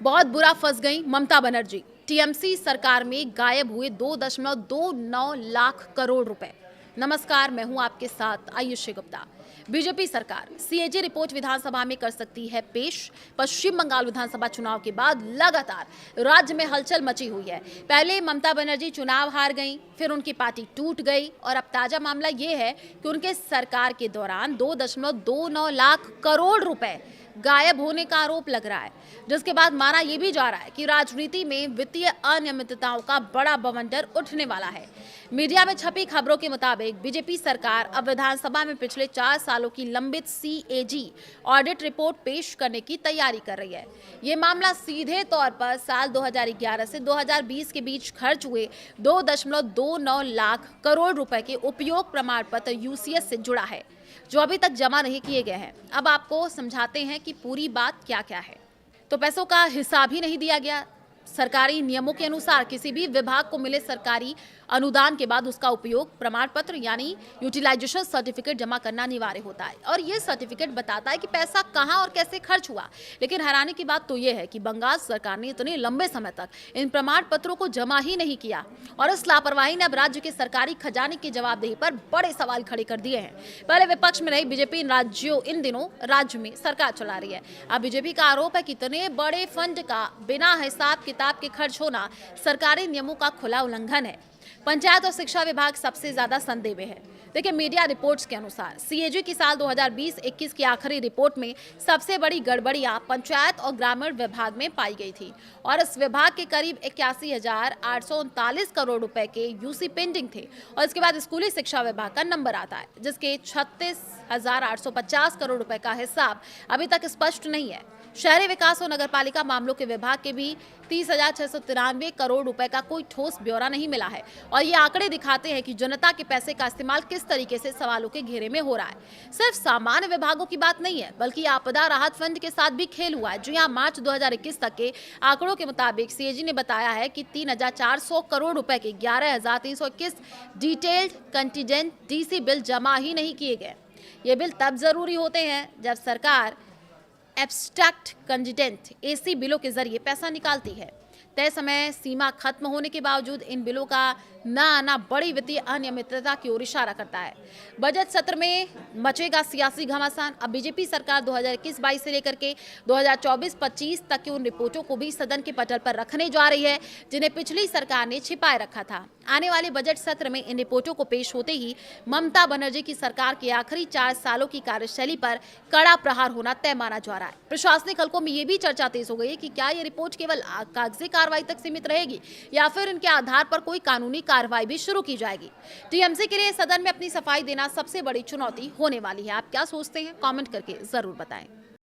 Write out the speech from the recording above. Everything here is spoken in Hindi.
बहुत बुरा फंस गई ममता बनर्जी। टीएमसी सरकार में गायब हुए 2.29 लाख करोड़ रुपए। नमस्कार, मैं हूं आपके साथ आयुषी गुप्ता। बीजेपी सरकार सीएजी रिपोर्ट विधानसभा में कर सकती है पेश। पश्चिम बंगाल विधानसभा चुनाव के बाद लगातार राज्य में हलचल मची हुई है। पहले ममता बनर्जी चुनाव हार गईं, फिर उनकी पार्टी टूट गई और अब ताजा मामला ये है कि उनके सरकार के दौरान 2.29 लाख करोड़ रुपए गायब होने का आरोप लग रहा है, जिसके बाद माना यह भी जा रहा है कि राजनीति में वित्तीय अनियमितताओं का बड़ा बवंडर उठने वाला है। मीडिया में छपी खबरों के मुताबिक बीजेपी सरकार अब विधानसभा में पिछले 4 सालों की लंबित सीएजी ऑडिट रिपोर्ट पेश करने की तैयारी कर रही है। ये मामला सीधे तौर पर साल 2011 से 2020 के बीच खर्च हुए 2.29 लाख करोड़ रुपए के उपयोग प्रमाण पत्र यूसीएस से जुड़ा है, जो अभी तक जमा नहीं किए गए हैं। अब आपको समझाते हैं कि पूरी बात क्या क्या है। तो पैसों का हिसाब ही नहीं दिया गया। सरकारी नियमों के अनुसार किसी भी विभाग को मिले सरकारी अनुदान के बाद उसका उपयोग प्रमाण पत्र यानी यूटिलाइजेशन सर्टिफिकेट जमा करना अनिवार्य होता है और ये सर्टिफिकेट बताता है कि पैसा कहां और कैसे खर्च हुआ। लेकिन हैरानी की बात तो ये है कि बंगाल सरकार ने इतने लंबे समय तक इन प्रमाण पत्रों को जमा ही नहीं किया और इस लापरवाही ने अब राज्य के सरकारी खजाने की जवाबदेही पर बड़े सवाल खड़े कर दिए हैं। पहले विपक्ष में रही बीजेपी इन दिनों राज्य में सरकार चला रही है। अब बीजेपी का आरोप है कि इतने बड़े फंड का बिना हिसाब किताब के खर्च होना सरकारी नियमों का खुला उल्लंघन है। पंचायत और शिक्षा विभाग सबसे ज्यादा संदेह में है। देखिए, मीडिया रिपोर्ट्स के अनुसार सीएजी की साल 2020-21 की आखिरी रिपोर्ट में सबसे बड़ी गड़बड़ियां पंचायत और ग्रामीण विभाग में पाई गई थी और इस विभाग के करीब 81,839 करोड़ रुपए के यूसी पेंडिंग थे। और इसके बाद स्कूली शिक्षा विभाग का नंबर आता है, जिसके 36,850 करोड़ रुपए का हिसाब अभी तक स्पष्ट नहीं है। शहरी विकास और नगरपालिका मामलों के विभाग के भी 30,693 करोड़ रुपए का कोई ठोस ब्यौरा नहीं मिला है और ये आंकड़े दिखाते हैं कि जनता के पैसे का इस्तेमाल किस तरीके से सवालों के घेरे में हो रहा है। सिर्फ सामान्य विभागों की बात नहीं है, बल्कि आपदा राहत फंड के साथ भी खेल हुआ है। जी हां, मार्च 2021 तक के आंकड़ों के मुताबिक सीएजी ने बताया है कि 3,400 करोड़ रुपए के 11,321 डिटेल्ड कंटीजेंट डीसी बिल जमा ही नहीं किए गए। ये बिल तब जरूरी होते हैं जब सरकार एब्स्ट्रैक्ट कंटीजेंट एसी बिलों के जरिए पैसा निकालती है। तय समय सीमा खत्म होने के बावजूद इन बिलों का न आना बड़ी वित्तीय अनियमितता की ओर इशारा करता है। बजट सत्र में मचेगा सियासी घमासान। अब बीजेपी सरकार 2021-22 से लेकर के 2024-25 तक की उन रिपोर्टों को भी सदन के पटल पर रखने जा रही है, जिन्हें पिछली सरकार ने छिपाए रखा था। आने वाले बजट सत्र में इन रिपोर्टों को पेश होते ही ममता बनर्जी की सरकार के आखिरी 4 सालों की कार्यशैली पर कड़ा प्रहार होना तय माना जा रहा है। प्रशासनिक हलकों में ये भी चर्चा तेज हो गई है कि क्या ये रिपोर्ट केवल कागजी कार्रवाई तक सीमित रहेगी या फिर इनके आधार पर कोई कानूनी कार्रवाई भी शुरू की जाएगी। टीएमसी के लिए सदन में अपनी सफाई देना सबसे बड़ी चुनौती होने वाली है। आप क्या सोचते हैं? कमेंट करके जरूर बताएं।